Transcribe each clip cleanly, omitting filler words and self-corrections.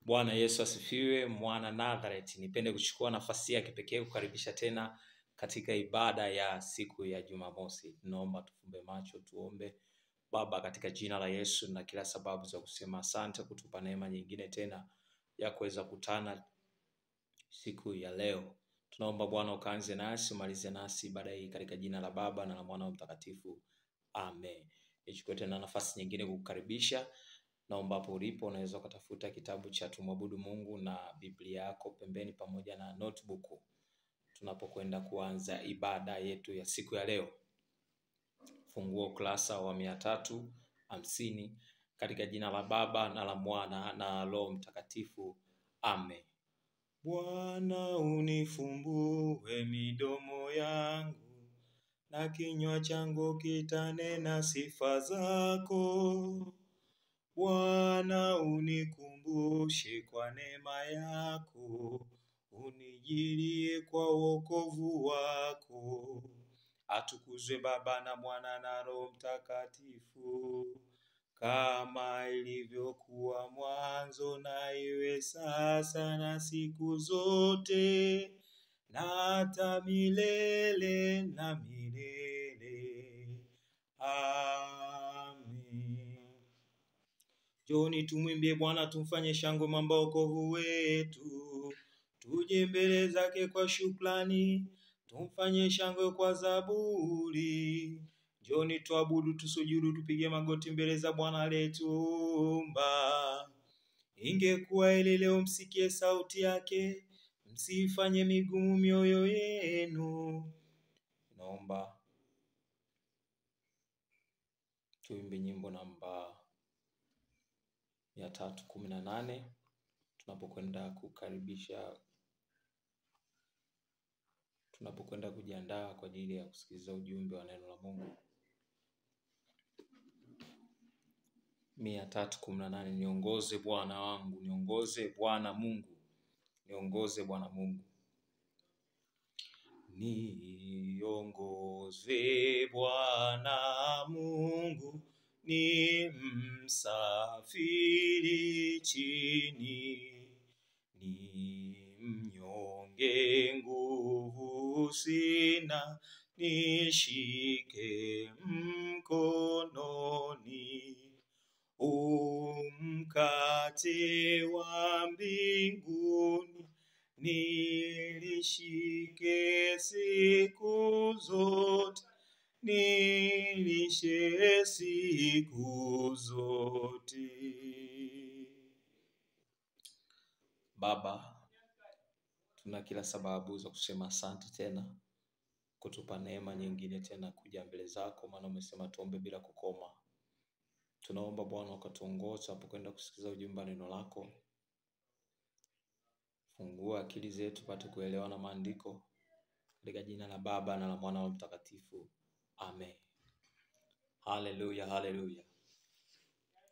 Bwana Yesu asifiwe. Mwana Nazareth, nipende kuchukua nafasi ya kipekee kukaribisha tena katika ibada ya siku ya Jumamosi. Tunaomba tufumbe macho tuombe. Baba, katika jina la Yesu, na kila sababu za kusema asante kutupa neema nyingine tena ya kuweza kutana siku ya leo. Tunaomba Bwana ukaanze nasi, umalize nasi ibada hii katika jina la Baba na la Mwana na Mtakatifu. Amen. Nichukue tena nafasi nyingine kukukaribisha. Naomba hapo ulipo unaweza ukatafuta kitabu cha Tumwabudu Mungu na Biblia yako pembeni pamoja na notebook tunapokwenda kuanza ibada yetu ya siku ya leo. Fungua ukurasa wa 350 katika jina la Baba na la Mwana na Roho Mtakatifu. Amen. Bwana unifumbue midomo yangu, na kinywa changu kitanena sifa zako. Bwana unikumbushe kwa neema yako, unijilie kwa wokovu wako. Atukuzwe Baba na Mwana na Roho Mtakatifu, kama ilivyokuwa mwanzo na iwe sasa na siku zote na hata milele na milele. Amen. Njoni tumwimbie Bwana, tumfanye shangwe mwamba wokovu wetu. Tuje mbele zake kwa shukrani, tumfanye shangwe kwa zaburi. Njoni tuabudu, tusujudu, tupige magoti mbele za Bwana aliyetuumba. Ingekuwa ili leo msikie sauti yake, msifanye migumu mioyo yenu. Naomba tuimbe nyimbo namba 318 tunapokwenda kujiandaa kwa ajili ya kusikiliza ujumbe wa neno la Mungu. 318. Niongoze Bwana wangu, niongoze Bwana Mungu, niongoze Bwana Mungu. Niongoze Bwana Mungu, ni msafiri chini, ni mnyonge nguvu sina, nishike mkononi. Mkate wa mbinguni nilishike siku zote, nilishe siku zote. Baba, tuna kila sababu za kusema asante tena kutupa neema nyingine tena kuja mbele zako, maana umesema tuombe bila kukoma. Tunaomba Bwana ukatuongoze tunapokwenda kusikiliza ujumbe wa neno lako. Fungua akili zetu pate kuelewa na maandiko, katika jina la Baba na la Mwana na Mtakatifu. Amen. Haleluya, haleluya.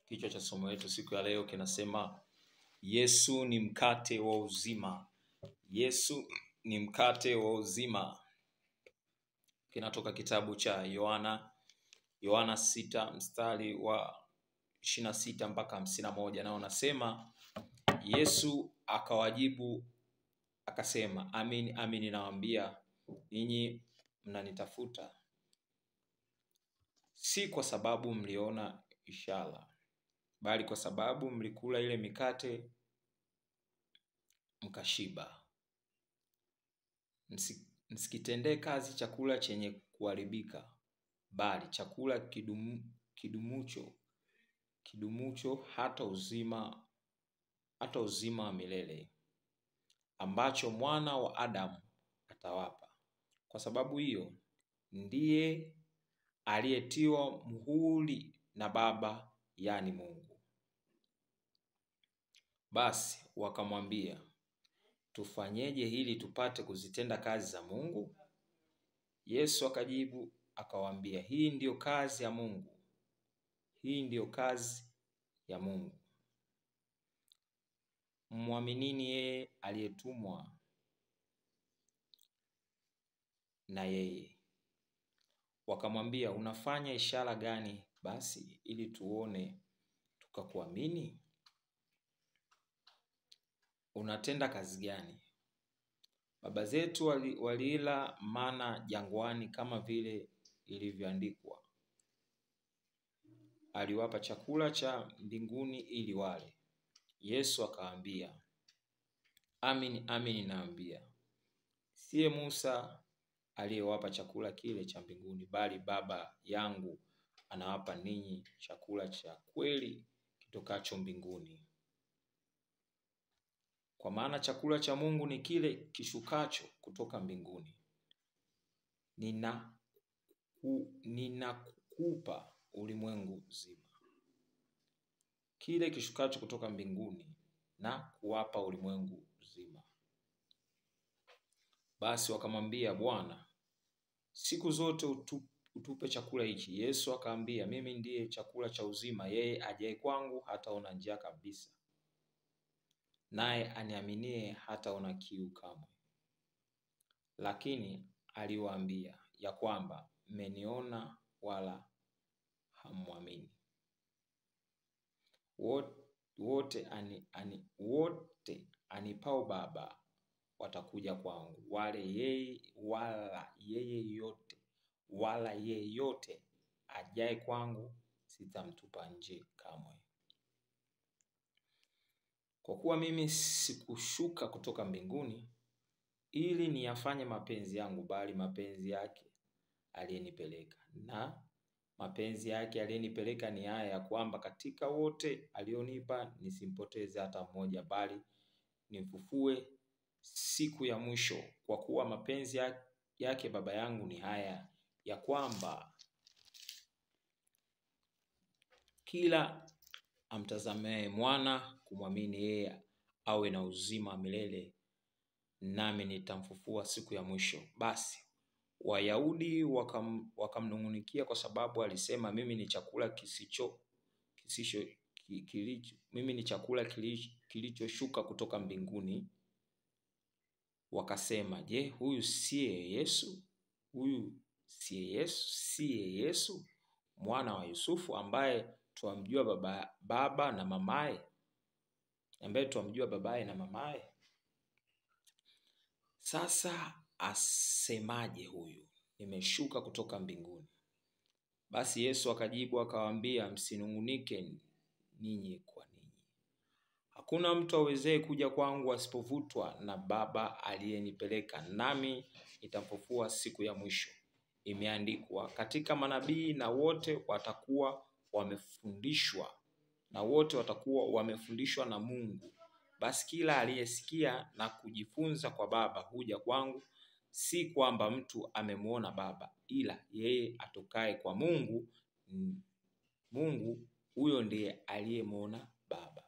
Kichwa cha somo letu siku ya leo kinasema Yesu ni mkate wa uzima. Yesu ni mkate wa uzima. Kinatoka kitabu cha Yohana 6 mstari wa 26 mpaka 51, na unasema Yesu akawajibu akasema, amin amin nawaambia, ninyi mnanitafuta si kwa sababu mliona ishara, bali kwa sababu mlikula ile mikate mkashiba. Msikitendee kazi chakula chenye kuharibika, bali chakula kidumucho hata uzima wa milele, ambacho Mwana wa Adamu atawapa. Kwa sababu hiyo ndiye aliyetiwa muhuri na Baba, yani Mungu. Basi wakamwambia, tufanyeje ili tupate kuzitenda kazi za Mungu? Yesu akajibu akawaambia, hii ndiyo kazi ya Mungu, hii ndiyo kazi ya Mungu, mwaminini yeye aliyetumwa na yeye. Wakamwambia, unafanya ishara gani basi ili tuone tukakuamini? unatenda kazi gani? Baba zetu waliila mana jangwani, kama vile ilivyoandikwa, aliwapa chakula cha mbinguni ili wale. Yesu akawaambia, amini amini naambia, siye Musa aliyewapa chakula kile cha mbinguni, bali Baba yangu anawapa ninyi chakula cha kweli kitokacho mbinguni. Kwa maana chakula cha Mungu ni kile kishukacho kutoka mbinguni. Ninakupa ulimwengu zima. Kile kishukacho kutoka mbinguni na kuwapa ulimwengu zima. Basi wakamwambia, Bwana, siku zote utupe chakula hiki. Yesu akaambia, mimi ndiye chakula cha uzima. Yeye ajaye kwangu hataona njaa kabisa, naye aniaminie hataona kiu kamwe. Lakini aliwaambia ya kwamba mmeniona wala hamwamini. Wote anipao Baba watakuja kwangu, wala yeyote ajaye kwangu sitamtupa nje kamwe. Kwa kuwa mimi sikushuka kutoka mbinguni ili niyafanye mapenzi yangu, bali mapenzi yake aliyenipeleka. Na mapenzi yake aliyenipeleka ni haya, ya kwamba katika wote alionipa nisimpoteze hata mmoja, bali nimfufue siku ya mwisho. Kwa kuwa mapenzi yake Baba yangu ni haya, ya kwamba kila amtazamaye Mwana kumwamini yeye awe na uzima milele, nami nitamfufua siku ya mwisho. Basi Wayahudi wakamnung'unikia kwa sababu alisema, mimi ni chakula kilichoshuka kutoka mbinguni. Wakasema, je, huyu siye Yesu mwana wa Yusufu, ambaye twamjua baba na mamaye? Sasa asemaje huyu, nimeshuka kutoka mbinguni? Basi Yesu akajibu akawaambia, msinung'unike ninyi kwa ninyi. Hakuna mtu awezaye kuja kwangu asipovutwa na Baba aliyenipeleka, nami nitamfufua siku ya mwisho. Imeandikwa katika manabii, na wote watakuwa wamefundishwa na Mungu. Basi kila aliyesikia na kujifunza kwa Baba huja kwangu. Si kwamba mtu amemuona Baba, ila yeye atokaye kwa Mungu huyo ndiye aliyemuona Baba.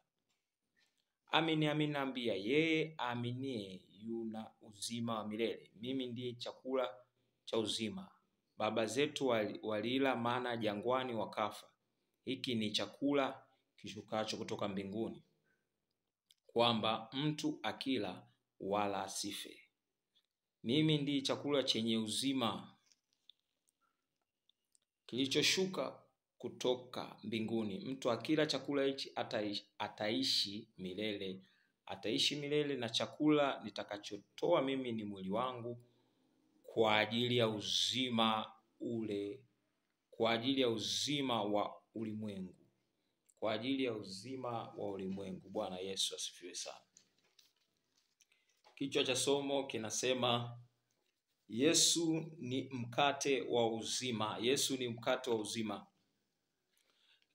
Amini amini naambia, yeye aaminie yuna uzima wa milele. Mimi ndiye chakula cha uzima. Baba zetu walila mana jangwani wakafa. Hiki ni chakula kishukacho kutoka mbinguni, kwamba mtu akila wala asife. Mimi ndiye chakula chenye uzima kilichoshuka kutoka mbinguni. Mtu akila chakula hichi ataishi milele, na chakula nitakachotoa mimi ni mwili wangu kwa ajili ya uzima wa ulimwengu. Bwana Yesu asifiwe sana. Kichwa cha somo kinasema, Yesu ni mkate wa uzima. Yesu ni mkate wa uzima.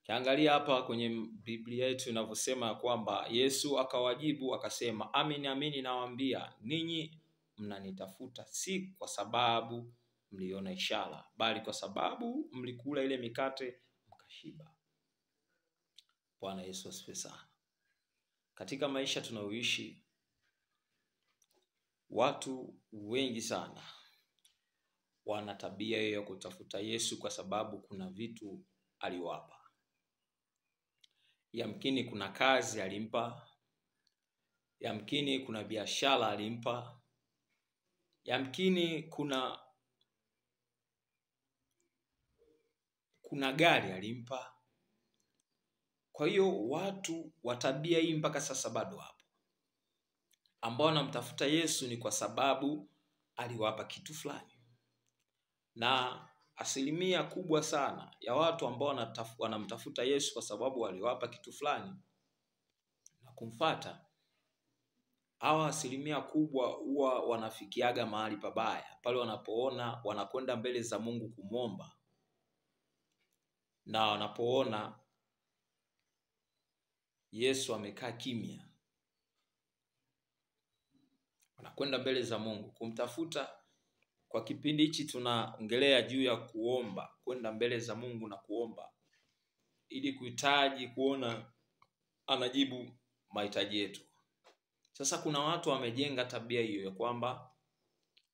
Kiangalia hapa kwenye Biblia yetu inavyosema kwamba Yesu akawajibu akasema, amini amini nawaambia, ninyi mnanitafuta si kwa sababu mliona ishara, bali kwa sababu mlikula ile mikate mkashiba. Bwana Yesu asifiwe sana. Katika maisha tunayoishi, watu wengi sana wana tabia hiyo ya kutafuta Yesu kwa sababu kuna vitu aliwapa. Yamkini kuna kazi alimpa, yamkini kuna biashara alimpa, yamkini kuna gari alimpa. Kwa hiyo watu wa tabia hii mpaka sasa bado hapo. ambao wanamtafuta Yesu ni kwa sababu aliwapa kitu fulani. Na asilimia kubwa sana ya watu ambao wanamtafuta Yesu kwa sababu aliwapa kitu fulani na kumfuata, hawa asilimia kubwa huwa wanafikiaga mahali pabaya pale wanapoona wanakwenda mbele za Mungu kumwomba, na wanapoona Yesu amekaa kimya. Wanakwenda mbele za Mungu kumtafuta. Kwa kipindi hichi tunaongelea juu ya kuomba, kwenda mbele za Mungu na kuomba ili kuhitaji kuona anajibu mahitaji yetu. Sasa kuna watu wamejenga tabia hiyo ya kwamba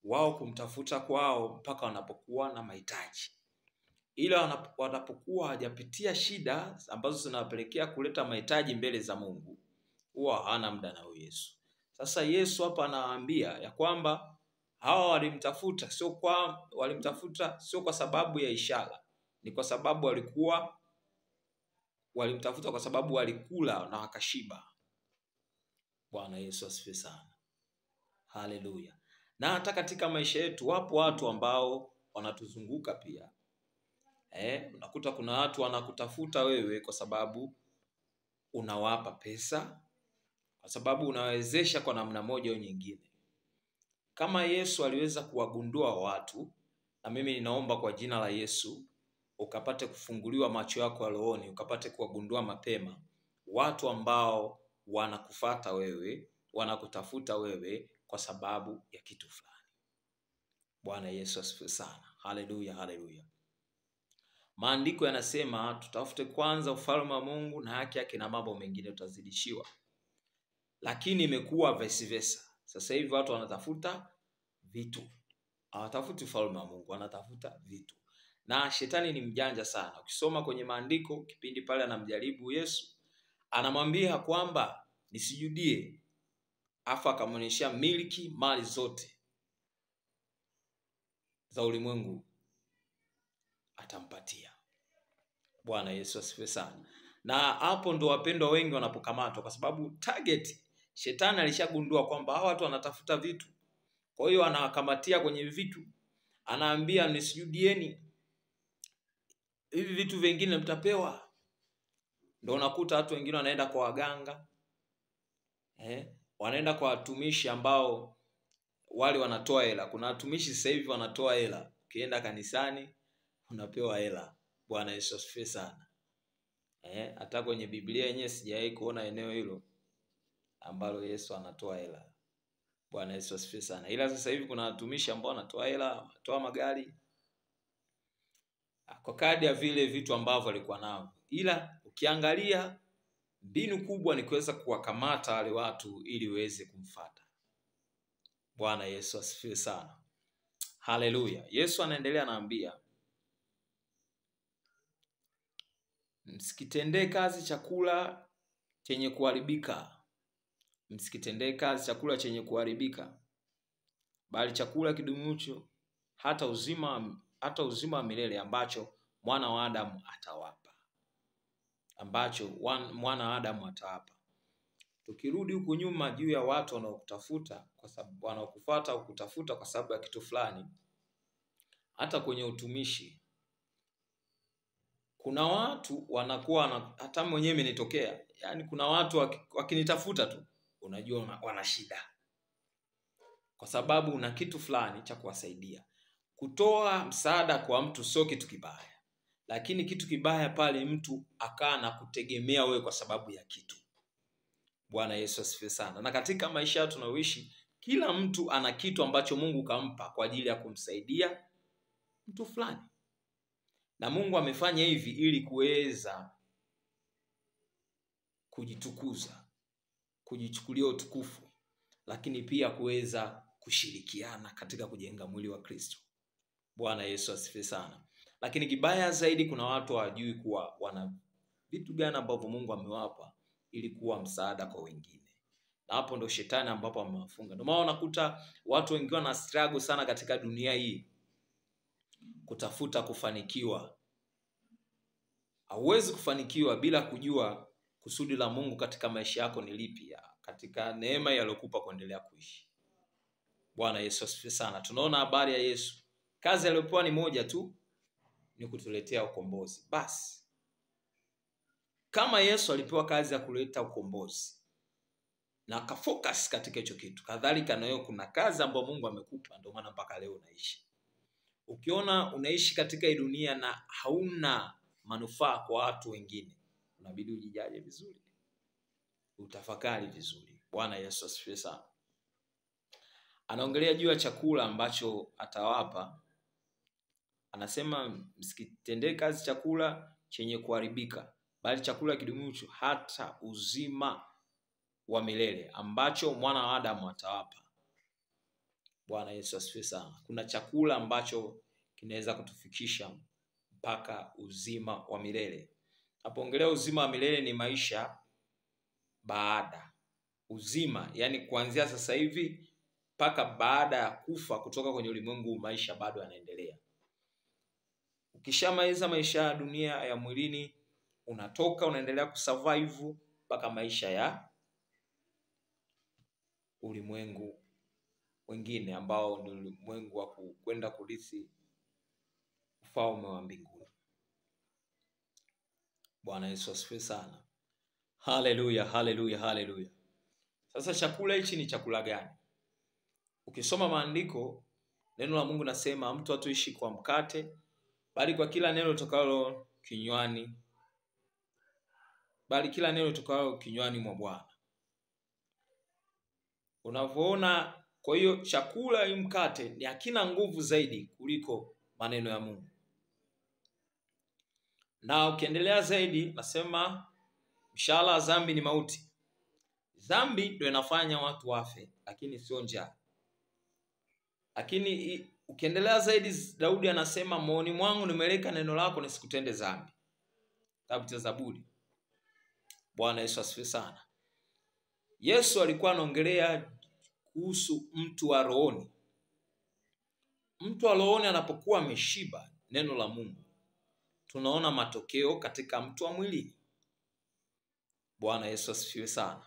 wao kumtafuta kwao mpaka wanapokuwa na mahitaji, ila wanapokuwa hajapitia shida ambazo zinawapelekea kuleta mahitaji mbele za Mungu, huwa hana muda na Yesu. Sasa Yesu hapa anawaambia ya kwamba hawa walimtafuta sio kwa sababu ya ishara, ni kwa sababu walimtafuta kwa sababu walikula na wakashiba. Bwana Yesu asifiwe sana. Haleluya. Na hata katika maisha yetu wapo watu ambao wanatuzunguka pia. Unakuta kuna watu wanakutafuta wewe kwa sababu unawapa pesa, kwa sababu unawezesha kwa namna moja au nyingine. Kama Yesu aliweza kuwagundua watu, na mimi ninaomba kwa jina la Yesu ukapate kufunguliwa macho yako ya rohoni, ukapate kuwagundua mapema watu ambao wanakufuata wewe, wanakutafuta wewe kwa sababu ya kitu fulani. Bwana Yesu asifiwe sana. Haleluya, haleluya. Maandiko yanasema tutafute kwanza ufalme wa Mungu na haki yake na mambo mengine tutazidishiwa. Lakini imekuwa vice versa. Sasa hivi watu wanatafuta vitu. Hawatafuti ufalme wa Mungu, wanatafuta vitu. Na shetani ni mjanja sana. Ukisoma kwenye maandiko kipindi pale anamjaribu Yesu, anamwambia kwamba nisijudie, afa akamwonyesha miliki mali zote za ulimwengu atampatia. Bwana Yesu asifiwe sana. Na hapo ndo wapendwa wengi wanapokamatwa, kwa sababu target shetani alishagundua kwamba hawa watu wanatafuta vitu. Kwa hiyo anawakamatia kwenye vitu. Anaambia nisijudieni, hivi vitu vingine mtapewa. Ndio unakuta watu wengine wanaenda kwa waganga. Wanaenda kwa watumishi ambao wale wanatoa hela. Kuna watumishi sasa hivi wanatoa hela. Ukienda kanisani unapewa hela. Bwana Yesu asifiwe sana. Hata kwenye Biblia yenyewe sijawahi kuona eneo hilo ambalo Yesu anatoa hela. Bwana Yesu asifiwe sana. Ila sasa hivi kuna watumishi ambao wanatoa hela, wanatoa magari kwa kadi ya vile vitu ambavyo walikuwa nao. Ila ukiangalia mbinu kubwa ni kuweza kuwakamata wale watu ili waweze kumfuata. Bwana Yesu asifiwe sana. Haleluya. Yesu anaendelea anaambia, msikitendee kazi chakula chenye kuharibika. Msikitendee kazi chakula chenye kuharibika, bali chakula kidumucho hata uzima wa milele ambacho mwana wa Adamu atawapa. Tukirudi huku nyuma juu ya watu wanaokutafuta kwa sababu wanaokufuata au kutafuta kwa sababu ya kitu fulani, hata kwenye utumishi kuna watu wanakuwa hata mwenyewe imenitokea, yani kuna watu wakinitafuta tu unajua wana shida, kwa sababu una kitu fulani cha kuwasaidia. Kutoa msaada kwa mtu sio kitu kibaya, lakini kitu kibaya pale mtu akaa na kutegemea wewe kwa sababu ya kitu. Bwana Yesu asifiwe sana. Na katika maisha tunayoishi kila mtu ana kitu ambacho Mungu kampa kwa ajili ya kumsaidia mtu fulani. Na Mungu amefanya hivi ili kuweza kujitukuza, kujichukulia utukufu, lakini pia kuweza kushirikiana katika kujenga mwili wa Kristo. Bwana Yesu asifiwe sana. Lakini kibaya zaidi kuna watu hawajui kuwa wana vitu gani ambavyo Mungu amewapa ili kuwa msaada kwa wengine. Na hapo ndo shetani ambapo amewafunga. Ndio maana unakuta watu wengi wana struggle sana katika dunia hii kutafuta kufanikiwa. Hauwezi kufanikiwa bila kujua kusudi la Mungu katika maisha yako ni lipi. katika neema aliyokupa kuendelea kuishi. Bwana Yesu asifiwe sana. Tunaona habari ya Yesu. Kazi aliyopewa ni moja tu, ni kutuletea ukombozi. Basi kama Yesu alipewa kazi ya kuleta ukombozi na akafocus katika hicho kitu, kadhalika na wewe kuna kazi ambayo Mungu amekupa, ndio maana mpaka leo unaishi. Ukiona unaishi katika hii dunia na hauna manufaa kwa watu wengine, unabidi ujijaje vizuri, utafakari vizuri. Bwana Yesu asifiwe sana. Anaongelea juu ya chakula ambacho atawapa. Anasema msikitendee kazi chakula chenye kuharibika, bali chakula kidumucho hata uzima wa milele ambacho mwana wa Adamu atawapa. Bwana Yesu asifiwe sana. Kuna chakula ambacho kinaweza kutufikisha mpaka uzima wa milele. Napoongelea uzima wa milele ni maisha baada. Uzima, yani kuanzia sasa hivi mpaka baada ya kufa kutoka kwenye ulimwengu, maisha bado yanaendelea. Ukishamaliza maisha ya dunia ya mwilini, unatoka unaendelea kusurvive mpaka maisha ya ulimwengu wengine ambao ni ulimwengu wa kwenda kurithi ufalme wa mbinguni. Bwana Yesu asifiwe sana. Haleluya, haleluya, haleluya. Sasa chakula hichi ni chakula gani? Ukisoma maandiko, neno la Mungu nasema mtu hatoishi kwa mkate, bali kwa kila neno litokalo kinywani, mwa Bwana. Unavyoona, kwa hiyo chakula hii mkate ni hakina nguvu zaidi kuliko maneno ya Mungu. Na ukiendelea zaidi nasema mshahara wa dhambi ni mauti. Dhambi ndio inafanya watu wafe, lakini sio njaa. Lakini ukiendelea zaidi, Daudi anasema moyoni mwangu nimeleka neno lako nisikutende dhambi. Kitabu cha Zaburi. Bwana Yesu asifiwe sana. Yesu alikuwa anaongelea kuhusu mtu wa rohoni. Mtu wa rohoni anapokuwa ameshiba neno la Mungu, tunaona matokeo katika mtu wa mwili. Bwana Yesu asifiwe sana.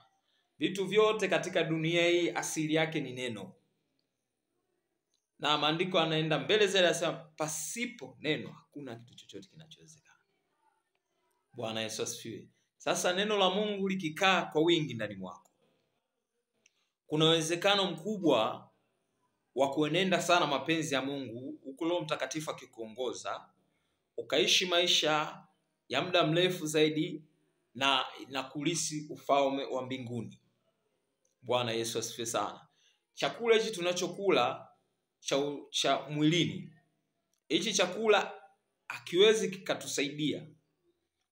Vitu vyote katika dunia hii asili yake ni neno. Na maandiko anaenda mbele zaidi, anasema pasipo neno hakuna kitu chochote kinachowezekana. Bwana Yesu asifiwe. Sasa neno la Mungu likikaa kwa wingi ndani mwako, kuna uwezekano mkubwa wa kuenenda sana mapenzi ya Mungu, huku Roho Mtakatifu akikuongoza, ukaishi maisha ya muda mrefu zaidi na kulisi ufalme wa mbinguni. Bwana Yesu asifiwe sana. Chakula hichi tunachokula cha mwilini, hichi chakula hakiwezi kikatusaidia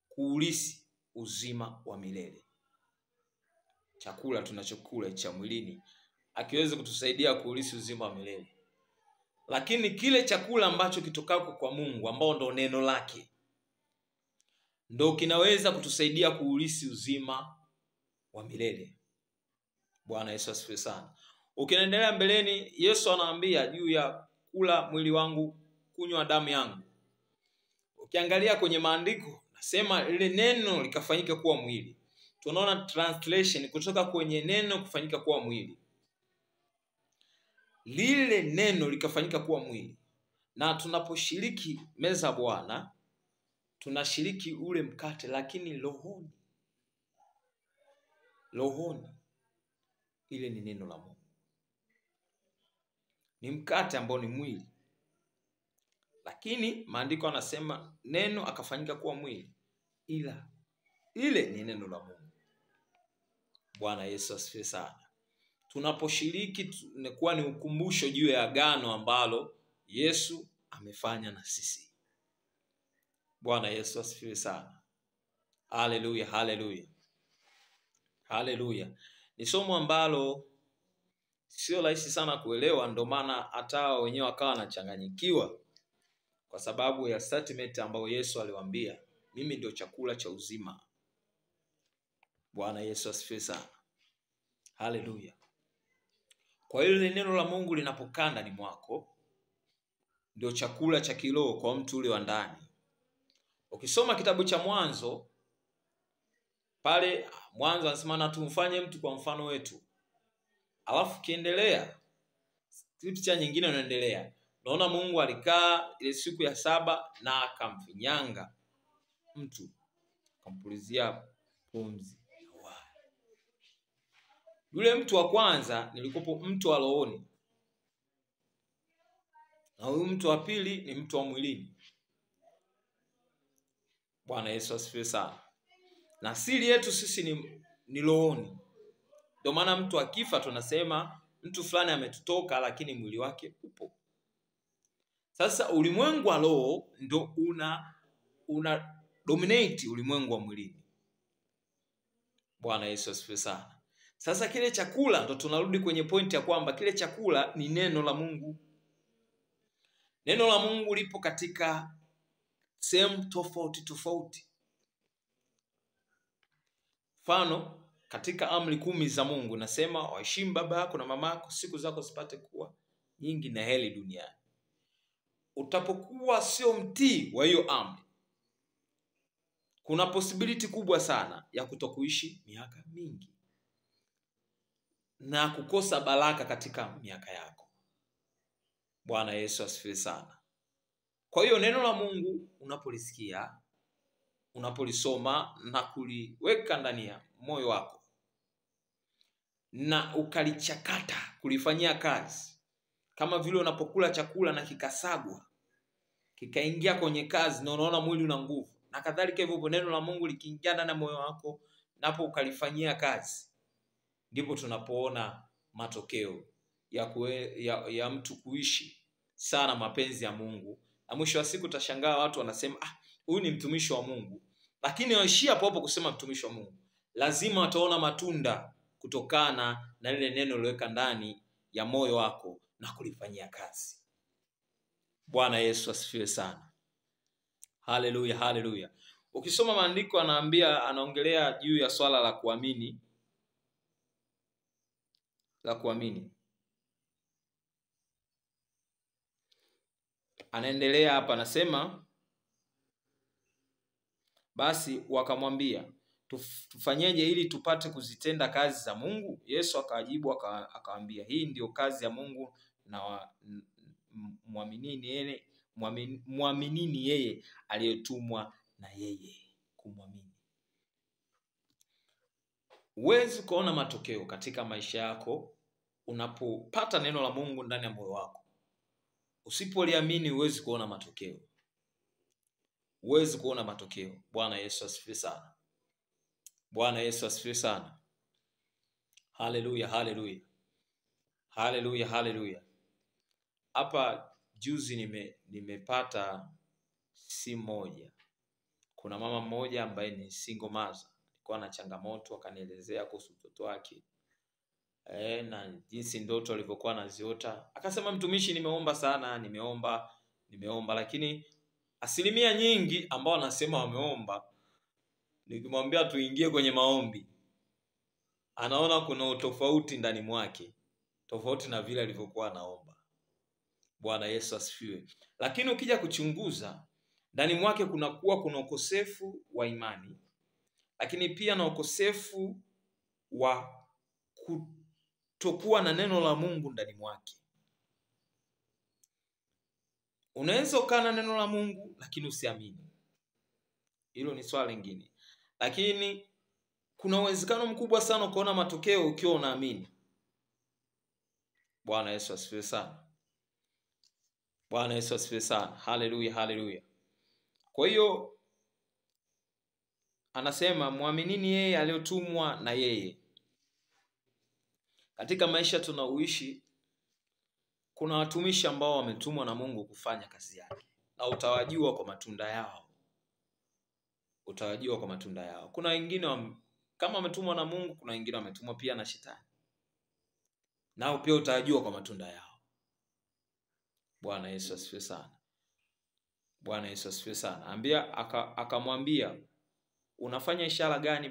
kuulisi uzima wa milele. Chakula tunachokula cha mwilini hakiwezi kutusaidia kuulisi uzima wa milele. Lakini kile chakula ambacho kitokako kwa Mungu, ambao ndo neno lake, ndo kinaweza kutusaidia kuulisi uzima wa milele. Bwana Yesu asifiwe sana. Ukiendelea mbeleni, Yesu anaambia juu ya kula mwili wangu, kunywa damu yangu. Ukiangalia kwenye maandiko, nasema lile neno likafanyika kuwa mwili. Tunaona translation kutoka kwenye neno kufanyika kuwa mwili. Lile neno likafanyika kuwa mwili. Na tunaposhiriki meza Bwana, tunashiriki ule mkate, lakini rohoni. Ile ni neno la Mungu. Ni mkate ambao ni mwili. Lakini maandiko anasema neno akafanyika kuwa mwili. Ila ile ni neno la Mungu. Bwana Yesu asifiwe sana. Tunaposhiriki tunakuwa ni ukumbusho juu ya agano ambalo Yesu amefanya na sisi. Bwana Yesu asifiwe sana. Haleluya, haleluya. Haleluya. Ni somo ambalo sio rahisi sana kuelewa, ndio maana hata wenyewe wakawa wanachanganyikiwa kwa sababu ya statement ambayo Yesu aliwaambia, mimi ndio chakula cha uzima. Bwana Yesu asifiwe sana. Haleluya. Kwa hiyo neno la Mungu linapokaa ndani mwako, ndio chakula cha kiroho kwa mtu ule wa ndani. Ukisoma kitabu cha Mwanzo Pale mwanzo anasema na tumfanye mtu kwa mfano wetu. Alafu kiendelea scripture nyingine inaendelea. Naona Mungu alikaa ile siku ya 7 na akamfinyanga mtu, akampulizia pumzi. Yule mtu wa kwanza nilikopo mtu wa rohoni, na huyu mtu wa pili ni mtu wa mwilini. Bwana Yesu asifiwe sana. Na asili yetu sisi ni rohoni. Ndio maana mtu akifa tunasema mtu fulani ametutoka, lakini mwili wake upo. Sasa ulimwengu wa roho ndio una dominate ulimwengu wa mwilini. Bwana Yesu asifiwe sana. Sasa kile chakula, ndo tunarudi kwenye pointi ya kwamba kile chakula ni neno la Mungu. Neno la Mungu lipo katika sehemu tofauti tofauti. Mfano, katika amri 10 za Mungu nasema waheshimu baba yako na mama yako, siku zako zipate kuwa nyingi na heri duniani. Utapokuwa sio mtii wa hiyo amri, kuna possibility kubwa sana ya kutokuishi miaka mingi na kukosa baraka katika miaka yako. Bwana Yesu asifiwe sana. Kwa hiyo neno la Mungu unapolisikia, unapolisoma na kuliweka ndani ya moyo wako na ukalichakata, kulifanyia kazi, kama vile unapokula chakula na kikasagwa, kikaingia kwenye kazi na unaona mwili una nguvu, na kadhalika hivyo neno la Mungu likiingia ndani ya moyo wako napo ukalifanyia kazi, ndipo tunapoona matokeo ya mtu kuishi sana mapenzi ya Mungu. Na mwisho wa siku utashangaa watu wanasema huyu ni mtumishi wa Mungu, lakini waishia hapo hapo kusema mtumishi wa Mungu. Lazima wataona matunda kutokana na lile neno liloweka ndani ya moyo wako na kulifanyia kazi. Bwana Yesu asifiwe sana. Haleluya, haleluya. Ukisoma maandiko anaongelea juu ya swala la kuamini. Anaendelea hapa, anasema basi wakamwambia tufanyeje ili tupate kuzitenda kazi za Mungu? Yesu akawajibu akawaambia, hii ndio kazi ya Mungu, na muaminini yeye aliyetumwa na yeye. Kumwamini. Huwezi kuona matokeo katika maisha yako unapopata neno la Mungu ndani ya moyo wako. Usipoliamini huwezi kuona matokeo. Huwezi kuona matokeo. Bwana Yesu asifiwe sana. Bwana Yesu asifiwe sana. Haleluya, haleluya. Haleluya, haleluya. Hapa juzi nimepata simu moja. Kuna mama mmoja ambaye ni single mother. Alikuwa na changamoto, akanielezea kuhusu mtoto wake. Na jinsi ndoto alivyokuwa anaziota. Akasema, mtumishi, nimeomba sana, nimeomba lakini asilimia nyingi ambao anasema wameomba, nikimwambia tuingie kwenye maombi, anaona kuna utofauti ndani mwake, tofauti na vile alivyokuwa anaomba. Bwana Yesu asifiwe. Lakini ukija kuchunguza ndani mwake kuna ukosefu wa imani, lakini pia na ukosefu wa kutokuwa na neno la Mungu ndani mwake. Unaweza ukaa na neno la Mungu lakini usiamini. Hilo ni swala lingine. Lakini kuna uwezekano mkubwa sana kuona matokeo ukiwa unaamini. Bwana Yesu asifiwe sana. Bwana Yesu asifiwe sana. Haleluya, haleluya. Kwa hiyo anasema muaminini yeye aliyotumwa na yeye. Katika maisha tunaoishi kuna watumishi ambao wametumwa na Mungu kufanya kazi yake, na utawajua kwa matunda yao. Utawajua kwa matunda yao. Kuna wengine kama wametumwa na Mungu, kuna wengine wametumwa pia na shetani, nao pia utawajua kwa matunda yao. Bwana Yesu asifiwe sana. Bwana Yesu asifiwe sana. Akamwambia, unafanya ishara gani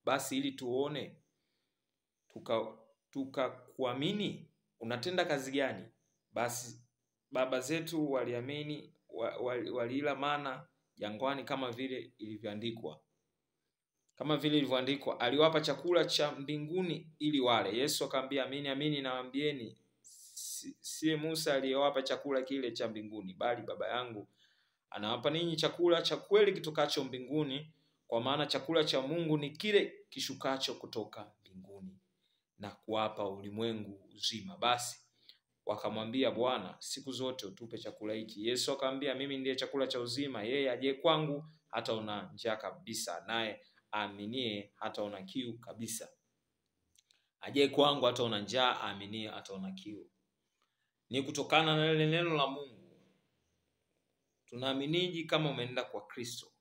basi ili tuone tukakuamini? Unatenda kazi gani? Basi baba zetu waliamini, walila mana jangwani kama vile ilivyoandikwa, Kama vile ilivyoandikwa, aliwapa chakula cha mbinguni ili wale. Yesu akamwambia, amini amini nawaambieni, si Musa aliyewapa chakula kile cha mbinguni, bali Baba yangu anawapa ninyi chakula cha kweli kitokacho mbinguni, kwa maana chakula cha Mungu ni kile kishukacho kutoka mbinguni na kuwapa ulimwengu uzima. Basi wakamwambia, Bwana, siku zote utupe chakula hiki. Yesu akamwambia, mimi ndiye chakula cha uzima. Yeye aje kwangu hataona njaa kabisa, naye aaminie hataona kiu kabisa. Aje kwangu hataona njaa, aaminie hataona kiu. Ni kutokana na ile neno la Mungu. Tunaaminiji kama umeenda kwa Kristo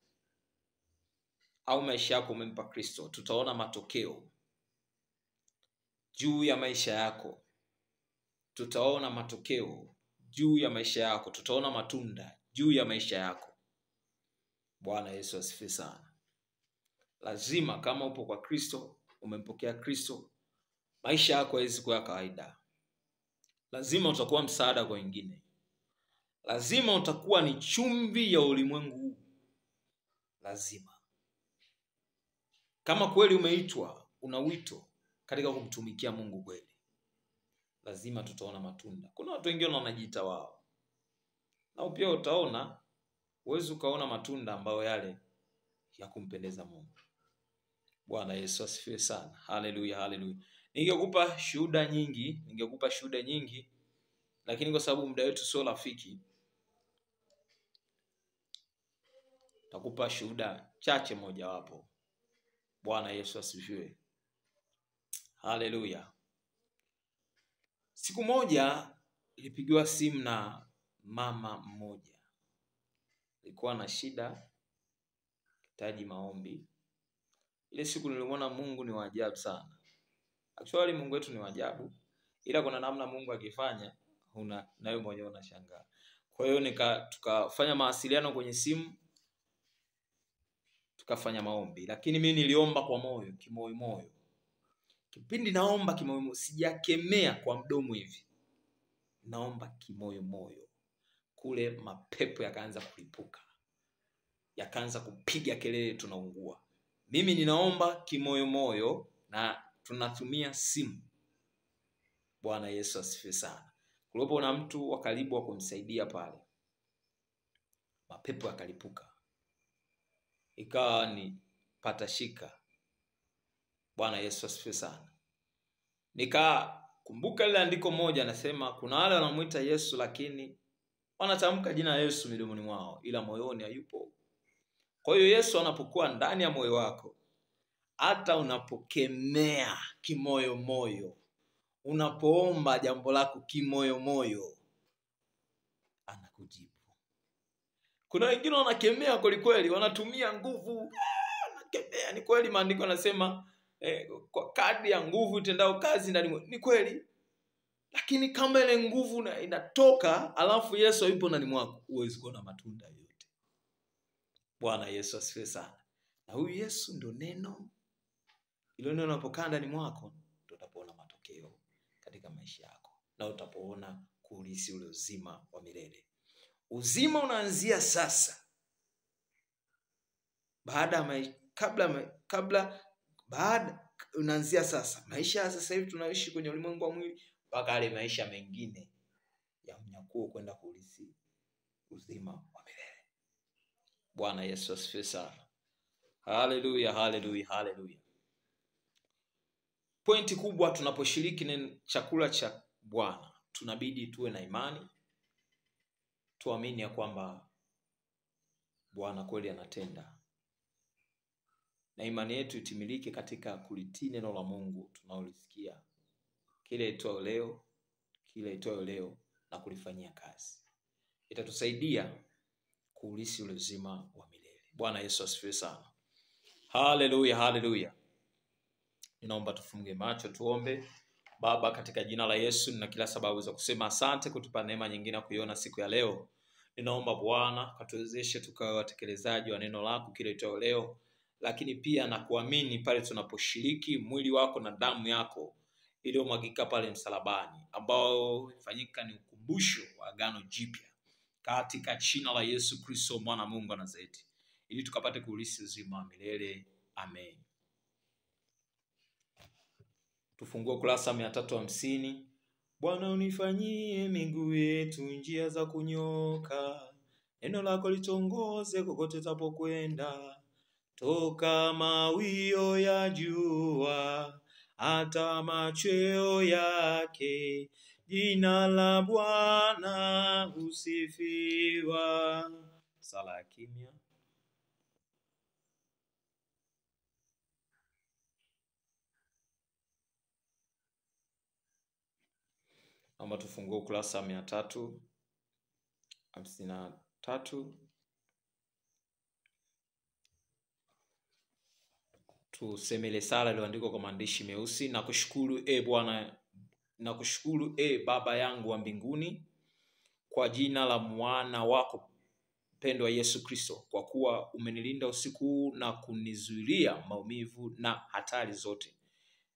au maisha yako umempa Kristo, tutaona matokeo juu ya maisha yako. Tutaona matokeo juu ya maisha yako, tutaona matunda juu ya maisha yako. Bwana Yesu asifiwe sana. Lazima kama upo kwa Kristo, umempokea Kristo, maisha yako haiwezi kuwa kawaida. Lazima utakuwa msaada kwa wengine. Lazima utakuwa ni chumvi ya ulimwengu huu. Lazima. Kama kweli umeitwa, una wito katika kumtumikia Mungu kweli, lazima tutaona matunda. Kuna watu wengine wanajiita wao, na pia utaona, uwezi ukaona matunda ambayo yale ya kumpendeza Mungu. Bwana Yesu asifiwe sana. Haleluya, haleluya. Ningekupa shuhuda nyingi, lakini kwa sababu muda wetu sio rafiki, takupa shuhuda chache moja wapo. Bwana Yesu asifiwe. Haleluya. Siku moja nilipigiwa simu na mama mmoja. Alikuwa na shida, hitaji maombi. Ile siku nilimwona Mungu ni wa ajabu sana. Actually Mungu wetu ni wa ajabu, ila kuna namna Mungu akifanya na wewe mwenyewe unashangaa. Kwa hiyo tukafanya mawasiliano kwenye simu, tukafanya maombi, lakini mimi niliomba kwa moyo, kimoyo. Kipindi naomba kimoyo, sijakemea kwa mdomo hivi. Naomba kimoyo. Kule mapepo yakaanza kulipuka. Yakaanza kupiga kelele, tunaungua. Mimi ninaomba kimoyo na tunatumia simu. Bwana Yesu asifiwe sana. Kulipo na mtu wa karibu wa kumsaidia pale, mapepo yakalipuka. Ikawa ni patashika. Bwana Yesu asifiwe sana. Nikakumbuka ile andiko moja nasema, kuna wale wanamuita Yesu lakini wanatamka jina la Yesu midomoni mwao, ila moyoni hayupo. Kwa hiyo Yesu anapokuwa ndani ya moyo wako, hata unapokemea kimoyo, unapoomba jambo lako kimoyo, anakujibu. Kuna wengine wanakemea kweli, wanatumia nguvu. Wanakemea, ni kweli maandiko yanasema kwa kadri ya nguvu itendao kazi ndani, ni kweli. Lakini kama ile nguvu inatoka alafu Yesu yupo ndani mwako, huwezi kuona matunda yote. Bwana Yesu asifiwe sana. Na huyu Yesu ndo neno. Ile neno unapokaa ndani mwako, utapoona matokeo katika maisha yako na utapoona kuulisi ule uzima wa milele. Uzima unaanzia sasa. Unaanzia sasa. Maisha ya sasa hivi tunaishi kwenye ulimwengu wa mwili, mpaka yale maisha mengine ya mnyakuo kwenda kuulisi uzima wa milele. Bwana Yesu asifiwe sana. Haleluya, haleluya, haleluya. Pointi kubwa tunaposhiriki ni chakula cha Bwana, tunabidi tuwe na imani. Tuamini ya kwamba Bwana kweli anatenda. Na imani yetu itimilike katika kulitii neno la Mungu tunaolisikia. Kile itoe leo na kulifanyia kazi. Itatusaidia kuulisi ule uzima wa milele. Bwana Yesu asifiwe sana. Haleluya, haleluya. Ninaomba tufunge macho tuombe. Baba, katika jina la Yesu nina kila sababu za kusema asante kutupa neema nyingine kuiona siku ya leo. Ninaomba Bwana katuwezeshe tukawa watekelezaji wa neno lako kile itoe leo, lakini pia na kuamini pale tunaposhiriki mwili wako na damu yako iliyomwagika pale msalabani, ambao ifanyika ni ukumbusho wa agano jipya, katika jina la Yesu Kristo mwana Mungu wa Nazareti, ili tukapate kuulisi uzima wa milele. Amen. Tufungue ukurasa 350. Bwana unifanyie miguu yetu njia za kunyoka, neno lako litongoze kokote tapokwenda. Toka mawio ya jua hata machweo yake, jina la Bwana usifiwa. Sala ya kimya. Naomba tufungue ukurasa 353. Tusemele sala iliyoandikwa kwa maandishi meusi. Nakushukuru Bwana, nakushukuru Baba yangu wa mbinguni, kwa jina la mwana wako mpendwa Yesu Kristo, kwa kuwa umenilinda usiku huu na kunizuilia maumivu na hatari zote.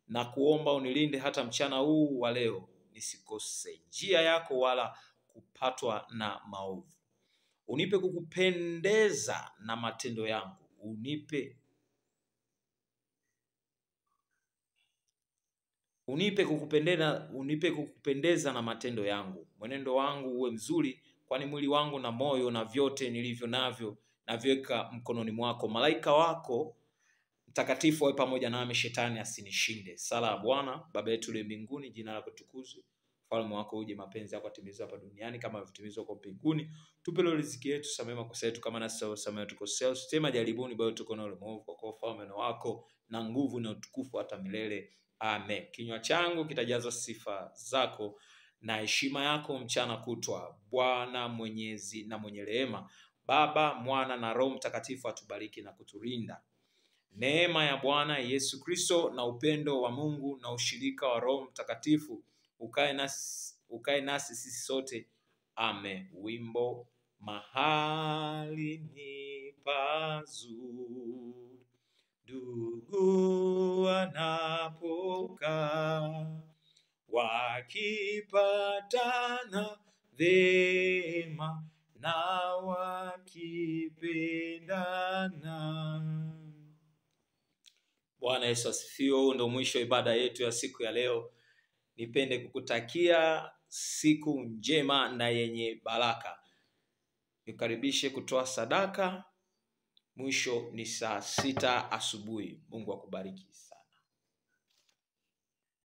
Na kuomba unilinde hata mchana huu wa leo, nisikose njia yako wala kupatwa na maovu. Unipe kukupendeza na matendo yangu, unipe kukupendeza na matendo yangu. Mwenendo wangu uwe mzuri, kwani mwili wangu na moyo na vyote nilivyo navyo naviweka mkononi mwako. Malaika wako mtakatifu awe pamoja nami, shetani asinishinde. Sala ya Bwana. Baba yetu uliye mbinguni, jina lako tukuzwe, ufalme wako uje, mapenzi yako yatimizwe hapa duniani kama yatimizwa kwa mbinguni. Tupe leo riziki yetu, samehe makosa yetu kama nasi tunasamehe tukosea, usitema jaribuni, bali tuko na uovu, kwa kuwa ufalme wako na nguvu na utukufu hata milele. Amen. Kinywa changu kitajaza sifa zako na heshima yako mchana kutwa. Bwana mwenyezi na mwenye rehema, Baba, Mwana na Roho Mtakatifu atubariki na kutulinda. Neema ya Bwana Yesu Kristo na upendo wa Mungu na ushirika wa Roho Mtakatifu ukae nasi sisi sote. Amen. Wimbo. Mahali ni pazuri ndugu wanapokaa, wakipatana vema na wakipendana. Bwana Yesu asifiwe. Ndio mwisho wa ibada yetu ya siku ya leo. Nipende kukutakia siku njema na yenye baraka. Nikaribishe kutoa sadaka. Mwisho ni saa 6 asubuhi. Mungu akubariki.